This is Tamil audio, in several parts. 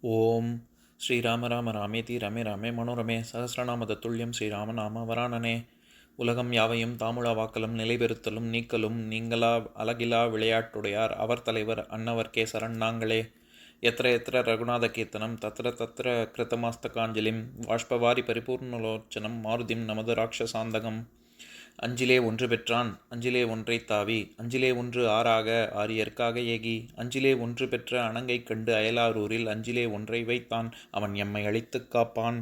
ஓம் ஸ்ரீராம ராம ராமேதி ரமே ராமே மனோரமே சகசிரநாம தத்துல்யம் ஸ்ரீராம நாம வராணனே. உலகம் யாவையும் தாமுழா வாக்கலும் நிலைபெறுத்தலும் நீக்கலும் நீங்களா அழகிலா விளையாட்டுடையார் அவர் தலைவர் அன்னவர் சரண் நாங்களே. எத்திர எத்திர ரகுநாத கீர்த்தனம் தத்திர தத்திர கிருத்தமாஸ்தகாஞ்சலிம் வாஷ்பவாரி பரிபூர்ணலோச்சனம் மாருதிம் நமது ராட்சசாந்தகம். அஞ்சிலே ஒன்று பெற்றான் அஞ்சிலே ஒன்றை தாவி அஞ்சிலே ஒன்று ஆறாக ஆரியர்க்காக ஏகி அஞ்சிலே ஒன்று பெற்ற அணங்கை கண்டு அயலாரூரில் அஞ்சிலே ஒன்றை வைத்தான் அவன் எம்மை அழித்துக் காப்பான்.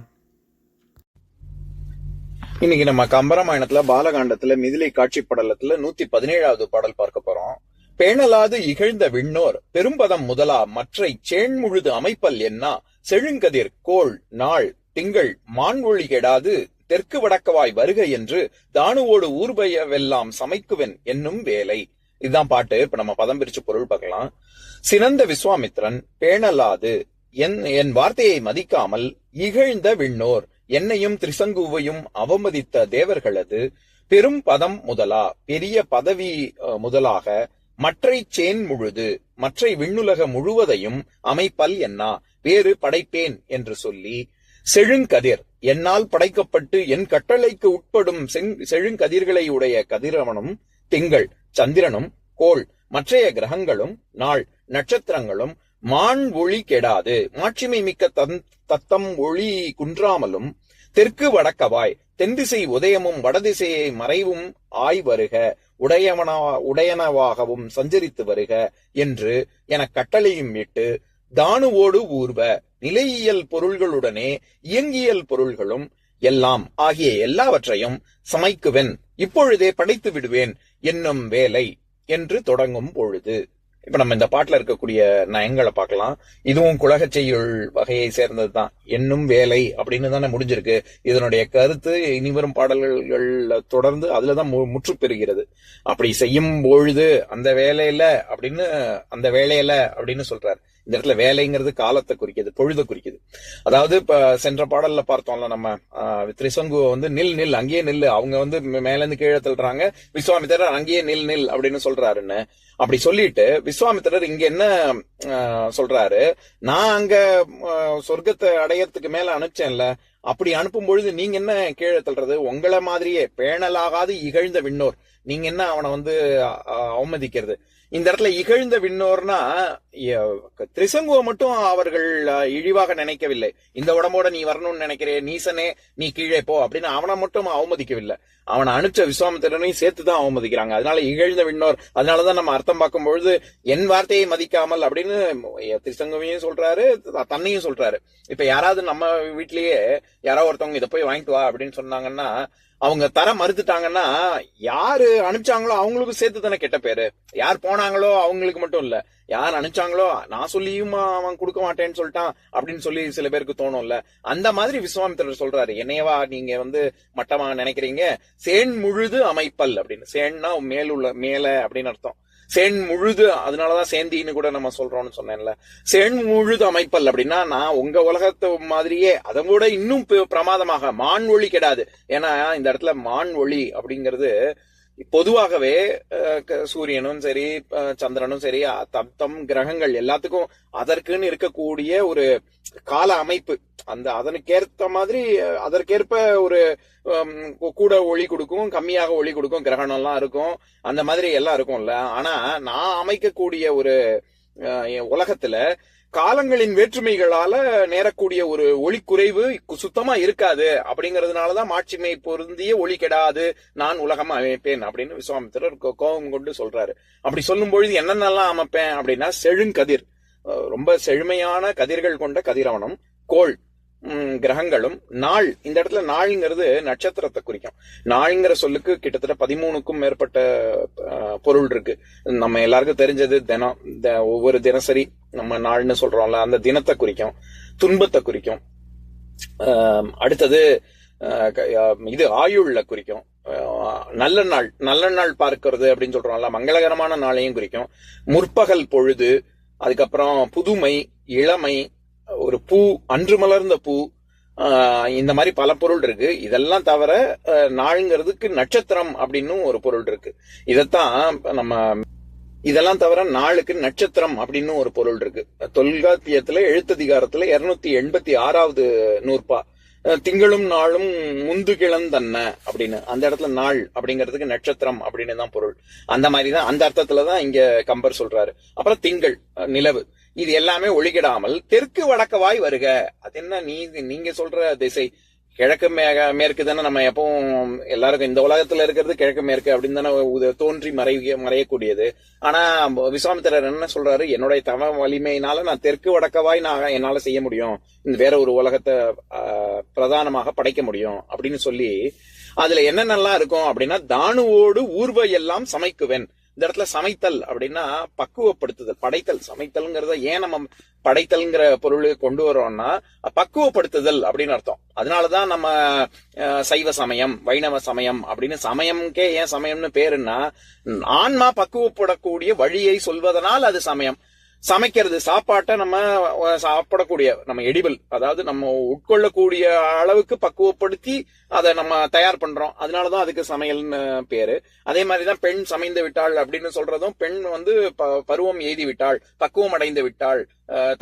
இன்னைக்கு நம்ம கம்பராமாயணத்துல பாலகாண்டத்துல மிதிலை காட்சி படலத்துல 117வது பாடல் பார்க்க போறோம். பேணலாது இகழ்ந்த விண்ணோர் பெரும்பதம் முதலா மற்றை சேண்முழுது அமைப்பல் என்னா செழுங்கதிர் கோள் நாள் திங்கள் மான்வொழி கெடாது தெற்கு வடக்கவாய் வருக என்று தானுவோடு ஊர்பயவெல்லாம் சமைக்குவன் என்னும் வேலை. இதுதான் பாட்டு. இப்ப நம்ம பதம் பிரிச்சு பொருள் பார்க்கலாம். சினந்த விஸ்வாமித்திரன் பேணலாது என் வார்த்தையை மதிக்காமல் இகழ்ந்த விண்ணோர் என்னையும் திரிசங்குவையும் அவமதித்த தேவர்களது பெரும் பதம் முதலா பெரிய பதவி முதலாக மற்றை சேன் முழுது மற்றை விண்ணுலக முழுவதையும் அமைப்பல் என்னா வேறு படைப்பேன் என்று சொல்லி செழுங்கதிர் என்னால் படைக்கப்பட்டு என் கட்டளைக்கு உட்படும் செழுங்கதிர்களை உடைய கதிரவனும் திங்கள் சந்திரனும் கோள் மற்றைய கிரகங்களும் நாள் நட்சத்திரங்களும் மான் ஒளி கெடாது மாட்சிமை மிக்க தத்தம் ஒளி குன்றாமலும் தெற்கு வடக்கவாய் தென்திசை உதயமும் வடதிசையை மறைவும் ஆய் வருக உடையனவாகவும் சஞ்சரித்து வருக என்று என கட்டளையும் இட்டு தானுவோடு ஊர்வ நிலையியல் பொருள்களுடனே இயங்கியல் பொருள்களும் எல்லாம் ஆகிய எல்லாவற்றையும் சமைக்குவன் இப்பொழுதே படைத்து விடுவேன் என்னும் வேலை என்று தொடங்கும் பொழுது. இப்ப நம்ம இந்த பாட்டுல இருக்கக்கூடிய நயங்களை பார்க்கலாம். இதுவும் குலக செய்யுள் வகையை சேர்ந்ததுதான். என்னும் வேலை அப்படின்னு தானே முடிஞ்சிருக்கு. இதனுடைய கருத்து இனிவரும் பாடல்கள் தொடர்ந்து அதுலதான் முற்று பெறுகிறது. அப்படி செய்யும் பொழுது அந்த வேலையில அப்படின்னு சொல்றாரு. இந்த இடத்துல வேலைங்கிறது காலத்தை குறிக்குது, பொழுத குறிக்குது. அதாவது இப்ப சென்ற பாடல்ல பார்த்தோம்ல நம்ம திரிசங்குவ நில் அங்கேயே நில்லு, அவங்க மேல இருந்து கீழே தள்ளுறாங்க, விஸ்வாமித்திரர் அங்கேயே நில் அப்படின்னு சொல்றாருன்னு. அப்படி சொல்லிட்டு விஸ்வாமித்திரர் இங்க என்ன சொல்றாரு, நான் அங்க சொர்க்கத்தை அடையறதுக்கு மேல அனுப்பிச்சேன்ல, அப்படி அனுப்பும் பொழுது நீங்க என்ன கீழே தள்ளுறது, உங்களை மாதிரியே பேணலாகாது இகழ்ந்த விண்ணோர், நீங்க என்ன அவனை அவமதிக்கிறது. இந்த இடத்துல இகழ்ந்த விண்ணோர்னா திரிசங்குவ மட்டும் அவர்கள் இழிவாக நினைக்கவில்லை. இந்த உடம்போட நீ வரணும்னு நினைக்கிறே நீசனே, நீ கீழே போ அப்படின்னு அவனை மட்டும் அவமதிக்கவில்லை. அவனை அனுப்பிச்ச விஸ்வாமித்திரனையும் சேர்த்துதான் அவமதிக்கிறாங்க. அதனால இகழ்ந்த விண்ணோர். அதனாலதான் நம்ம அர்த்தம் பார்க்கும் பொழுது என் வார்த்தையை மதிக்காமல் அப்படின்னு திரிசங்குவையும் சொல்றாரு, தன்னையும் சொல்றாரு. இப்ப யாராவது நம்ம வீட்லயே யாராவது ஒருத்தவங்க இதை போய் வாங்கிட்டு வா அப்படின்னு சொன்னாங்கன்னா, அவங்க தர மறுத்துட்டாங்கன்னா யாரு அனுப்பிச்சாங்களோ அவங்களுக்கும் சேர்த்து தானே கெட்ட பேரு. யார் போனாங்களோ அவங்களுக்கு மட்டும் இல்ல, யார் அனுப்பிச்சாங்களோ நான் சொல்லியும் அவன் கொடுக்க மாட்டேன்னு சொல்லிட்டான் அப்படின்னு சொல்லி சில பேருக்கு தோணும்ல. அந்த மாதிரி விஸ்வாமித்திரர் சொல்றாரு, என்னையவா நீங்க மட்டமா நினைக்கிறீங்க, சேன் முழுது அமைப்பல் அப்படின்னு. சேன்னா மேல அப்படின்னு அர்த்தம். சேன் முழுது, அதனாலதான் சேந்தின்னு கூட நம்ம சொல்றோம்னு சொன்னேன்ல. சேன் முழுது அமைப்பல் அப்படின்னா நான் உங்க உலகத்தை மாதிரியே அதை விட இன்னும் பிரமாதமாக மான் ஒளி கெடாது. ஏன்னா இந்த இடத்துல மான் ஒளி அப்படிங்கிறது பொதுவாகவே சூரியனும் சரி சந்திரனும் சரி தம் கிரகங்கள் எல்லாத்துக்கும் அதற்குன்னு இருக்கக்கூடிய ஒரு கால அமைப்பு, அதற்கேற்ற மாதிரி அதற்கேற்ப ஒரு கூட ஒளி கொடுக்கும், கம்மியாக ஒளி கொடுக்கும், கிரகணம் எல்லாம் இருக்கும், அந்த மாதிரி எல்லாம் இருக்கும்ல. ஆனா நான் அமைக்கக்கூடிய ஒரு உலகத்துல காலங்களின் வேற்றுமைகளால நேரக்கூடிய ஒரு ஒளி குறைவு சுத்தமா இருக்காது. அப்படிங்கறதுனாலதான் மாட்சிமை பொருந்திய ஒளி கெடாது நான் உலகம் அமைப்பேன் அப்படின்னு விஸ்வாமித்திரர் கோபம் கொண்டு சொல்றாரு. அப்படி சொல்லும் பொழுது என்னென்னலாம் அமைப்பேன் அப்படின்னா, செழுங்கதிர், ரொம்ப செழுமையான கதிர்கள் கொண்ட கதிரவனும், கோள் கிரகங்களும், நாள். இந்த இடத்துல நாள்ங்கிறது நட்சத்திரத்தை குறிக்கும். நாள்ங்கிற சொல்லுக்கு கிட்டத்தட்ட 13க்கும் மேற்பட்ட பொருள் இருக்கு. நம்ம எல்லாருக்கும் தெரிஞ்சது தினம், ஒவ்வொரு தினசரி நம்ம நாள்னு சொல்றோம்ல, அந்த தினத்தை குறிக்கும், துன்பத்தை குறிக்கும். அடுத்தது இது ஆயுள்ல குறிக்கும். நல்ல நாள் பார்க்கிறது அப்படின்னு சொல்றோம்ல, மங்களகரமான நாளையும் குறிக்கும். முற்பகல் பொழுது, அதுக்கப்புறம் புதுமை, இளமை, ஒரு பூ, அன்று மலர்ந்த பூ, இந்த மாதிரி பல பொருள் இருக்கு. இதெல்லாம் தவிர நாளுங்கிறதுக்கு நட்சத்திரம் அப்படின்னு ஒரு பொருள் இருக்கு. இதத்தான் நம்ம இதெல்லாம் தவிர நாளுக்கு நட்சத்திரம் அப்படின்னு ஒரு பொருள் இருக்கு. தொல்காப்பியத்துல எழுத்ததிகாரத்துல 286வது நூற்பா திங்களும் நாளும் முந்து கிளந்தன்ன அப்படின்னு அந்த இடத்துல நாள் அப்படிங்கிறதுக்கு நட்சத்திரம் அப்படின்னு தான் பொருள். அந்த மாதிரிதான் அந்த அர்த்தத்துலதான் இங்க கம்பர் சொல்றாரு. அப்புறம் திங்கள், நிலவு, இது எல்லாமே ஒளிகிடாமல் தெற்கு வடக்கவாய் வருக. அது என்ன நீங்க சொல்ற திசை கிழக்கு மேற்கு தானே. நம்ம எப்பவும் எல்லாருக்கும் இந்த உலகத்துல இருக்கிறது கிழக்கு மேற்கு அப்படின்னு தானே தோன்றி மறையக்கூடியது. ஆனா விஸ்வாமித்திரர் என்ன சொல்றாரு, என்னுடைய தவ வலிமையினால நான் தெற்கு வடக்கவாய் நான் என்னால செய்ய முடியும், இந்த வேற ஒரு உலகத்தை பிரதானமாக படைக்க முடியும் அப்படின்னு சொல்லி, அதுல என்னென்னலாம் இருக்கும் அப்படின்னா, தானுவோடு ஊர்வை எல்லாம் சமைக்குவேன். இந்த இடத்துல சமைத்தல் அப்படின்னா பக்குவப்படுத்துதல். படைத்தல், சமைத்தல்ங்கிறத ஏன் நம்ம படைத்தல்ங்கிற பொருளை கொண்டு வரோம்னா பக்குவப்படுத்துதல் அப்படின்னு அர்த்தம். அதனாலதான் நம்ம சைவ சமயம், வைணவ சமயம் அப்படின்னு சமயம்கே ஏன் சமயம்னு பேருன்னா, ஆன்மா பக்குவப்படக்கூடிய வழியை சொல்வதனால் அது சமயம். சமைக்கிறது, சாப்பாட்டை நம்ம சாப்பிடக்கூடிய, நம்ம எடிபிள், அதாவது நம்ம உட்கொள்ளக்கூடிய அளவுக்கு பக்குவப்படுத்தி அதை நம்ம தயார் பண்றோம். அதனாலதான் அதுக்கு சமையல்னு பேரு. அதே மாதிரிதான் பெண் சமைந்து விட்டாள் அப்படின்னு சொல்றதும், பெண் பருவம் எய்தி விட்டாள், பக்குவம் அடைந்து விட்டாள்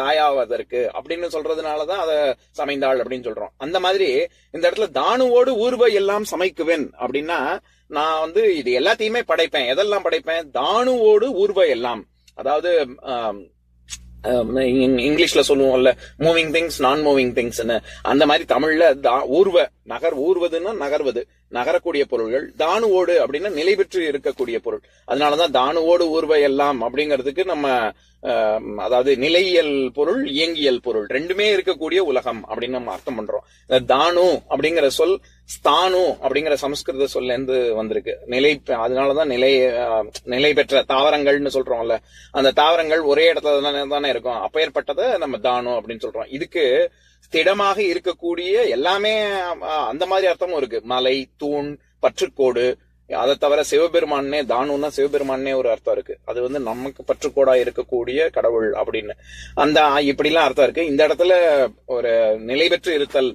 தாயாவதற்கு அப்படின்னு சொல்றதுனாலதான் அதை சமைந்தாள் அப்படின்னு சொல்றோம். அந்த மாதிரி இந்த இடத்துல தானுவோடு ஊர்வை எல்லாம் சமைக்குவேன் அப்படின்னா, நான் இது எல்லாத்தையுமே படைப்பேன். எதெல்லாம் படைப்பேன்? தானுவோடு ஊர்வை எல்லாம். அதாவது இங்கிலீஷ்ல சொல்லுவோம்ல, மூவிங் திங்ஸ், நான் மூவிங் திங்ஸ், அந்த மாதிரி தமிழ்ல ஊர்வ, ஊர்வதுன்னா நகர்வது, நகரக்கூடிய பொருள்கள். தானுவோடு அப்படின்னா நிலை பெற்று இருக்கக்கூடிய பொருள். அதனாலதான் தானுவோடு ஊர்வ எல்லாம் அப்படிங்கிறதுக்கு நம்ம அதாவது நிலையியல் பொருள், இயங்கியல் பொருள் ரெண்டுமே இருக்கக்கூடிய உலகம் அப்படின்னு நம்ம அர்த்தம் பண்றோம். தானு அப்படிங்கிற சொல் ஸ்தானு அப்படிங்கிற சமஸ்கிருத சொல்ல இருந்து வந்திருக்கு. நிலை, அதனாலதான் நிலை பெற்ற தாவரங்கள்னு சொல்றோம்ல, அந்த தாவரங்கள் ஒரே இடத்துல தானே இருக்கும். அப்பேற்பட்டதை நம்ம தானு அப்படின்னு சொல்றோம். இதுக்கு திடமாக இருக்கக்கூடிய எல்லாமே அந்த மாதிரி அர்த்தமும் இருக்கு. மலை, தூண், பற்றுக்கோடு. அதை தவிர சிவபெருமானே, தானுன்னா சிவபெருமானே ஒரு அர்த்தம் இருக்கு. அது நமக்கு பற்றுக்கோடா இருக்கக்கூடிய கடவுள் அப்படின்னு அந்த இப்படிலாம் அர்த்தம் இருக்கு. இந்த இடத்துல ஒரு நிலை பெற்று இருத்தல்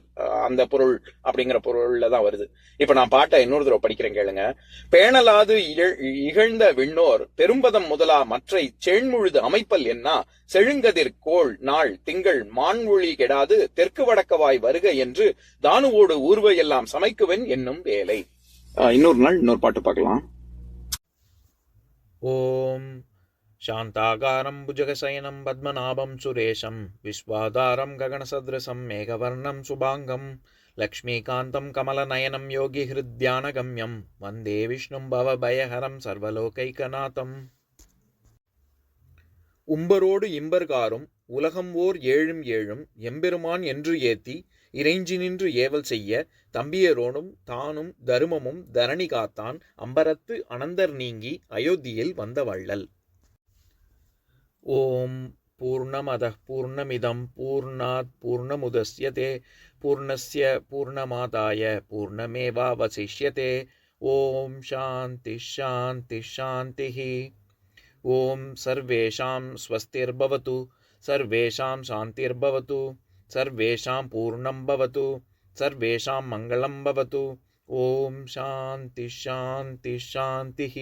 அந்த பொருள் அப்படிங்கிற பொருள்ல தான் வருது. இப்ப நான் பாட்டை இன்னொரு தடவை படிக்கிறேன், கேளுங்க. பேணலாது இகழ்ந்த விண்ணோர் பெரும்பதம் முதலா மற்றை செண்முழுது அமைப்பல் என்னா செழுங்கதிர் கோள் நாள் திங்கள் மான்மொழி கெடாது தெற்கு வடக்கவாய் வருக என்று தானுவோடு ஊர்வை எல்லாம் சமைக்குவன் என்னும் வேலை. இன்னொரு நாள் இன்னொரு பாட்டு பார்க்கலாம். ஓம் சாந்தாகாரம் புஜகசயனம் பத்மநாபம் சுரேஷம் விஸ்வாதாரம் ககனசத்ரசம் மேகவர்ணம் சுபாங்கம் லக்ஷ்மீகாந்தம் கமலநயனம் யோகி ஹிருத்யானகம்யம் வந்தே விஷ்ணும் பவபயஹரம் சர்வலோகைகநாதம். உம்பரோடு இம்பர்காரும் உலகம் ஓர் ஏழும் ஏழும் எம்பெருமான் என்று ஏத்தி இறைஞ்சி நின்று ஏவல் செய்ய தம்பியரோனும் தானும் தருமமும் தரணி காத்தான் அம்பரத்து அனந்தர் நீங்கி அயோத்தியில் வந்த வள்ளல். ஓம் பூர்ணமதః பூர்ணமிதம் பூர்ணாத் பூர்ணமுதஸ்யதே பூர்ணஸ்ய பூர்ணமாதாய பூர்ணமேவாவசிஷ்யதே. ஓம் சாந்தி ஷாந்தி ஷாந்திः. ஓம் சர்வேஷாம் ஸ்வஸ்திர்பவது சர்வேஷாம் சாந்திர்பவது சர்வேஷாம் பூர்ணம் பவது சர்வேஷாம் மங்களம் பவது. ஓம் சாந்தி ஷாந்தி ஷாந்திः.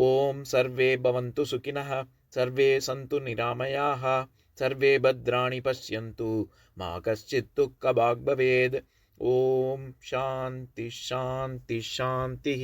ஓம் சர்வே பவந்து சுகினः சர்வே சந்து நிராமயாः சர்வே பத்ராணி பஷ்யந்து மா கஷ்சித் துக்கபாக் பவேத். ஓம் சாந்தி ஷாந்தி ஷாந்திः.